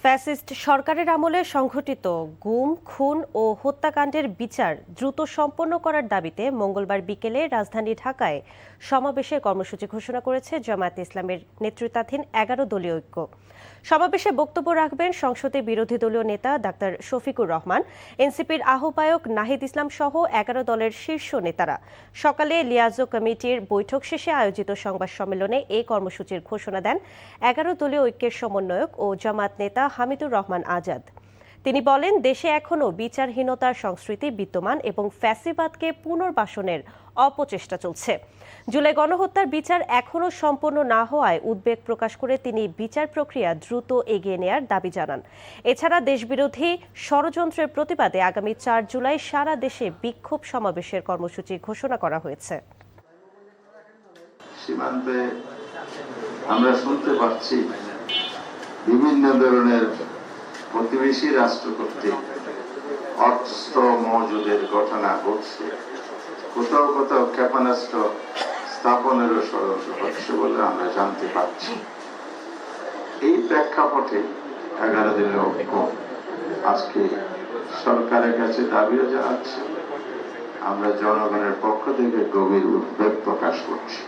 Fascist সরকারের আমলে সংঘটিত গুম, খুন ও হত্যাকাণ্ডের বিচার দ্রুত সম্পন্ন করার দাবিতে মঙ্গলবার বিকেলে রাজধানী ঢাকায় সমাবেশের কর্মসূচি ঘোষণা করেছে জামায়াতে ইসলামের নেতৃত্বাধীন ১১ দলীয় ঐক্য। সমাবেশে বক্তব্য রাখবেন সংসদে বিরোধী দলীয় নেতা ডাক্তার শফিকুর রহমান, এনসিপির আহ্বায়ক নাহিদ ইসলাম সহ ১১ দলের শীর্ষ নেতারা। সকালে লিয়াজো কমিটির বৈঠক শেষে আয়োজিত সংবাদ সম্মেলনে এই কর্মসূচির ঘোষণা দেন ১১ দলীয় ঐক্যের সমন্বয়ক ও জামায়াত নেতা হামিদুর রহমান আজাদ। তিনি বলেন, দেশে এখনও বিচারহীনতার সংস্কৃতি বিদ্যমান এবং ফ্যাসিবাদকে পুনর্বাসনের অপচেষ্টা চলছে। জুলাই গণহত্যার বিচার এখনও সম্পন্ন না হওয়ায় উদ্বেগ প্রকাশ করে তিনি বিচার প্রক্রিয়া দ্রুত এগিয়ে নেয়ার দাবি জানান। এছাড়া দেশবিরোধী ষড়যন্ত্রের প্রতিবাদে আগামী ৪ জুলাই সারা দেশে বিক্ষোভ সমাবেশের কর্মসূচি ঘোষণা করা হয়েছে। সীমান্তে আমরা শুনতে পাচ্ছি বিভিন্ন ধরনের প্রতিবেশী রাষ্ট্র কর্তৃক অস্ত্র মজুদের ঘটনা ঘটছে, কোথাও কোথাও ক্ষেপণাস্ত্র স্থাপনেরও ষড়যন্ত্র হচ্ছে বলে আমরা জানতে পারছি। এই প্রেক্ষাপটে ১১ দিনের ঐক্য আজকে সরকারের কাছে দাবিও জানাচ্ছে। আমরা জনগণের পক্ষ থেকে গভীর উদ্বেগ প্রকাশ করছি।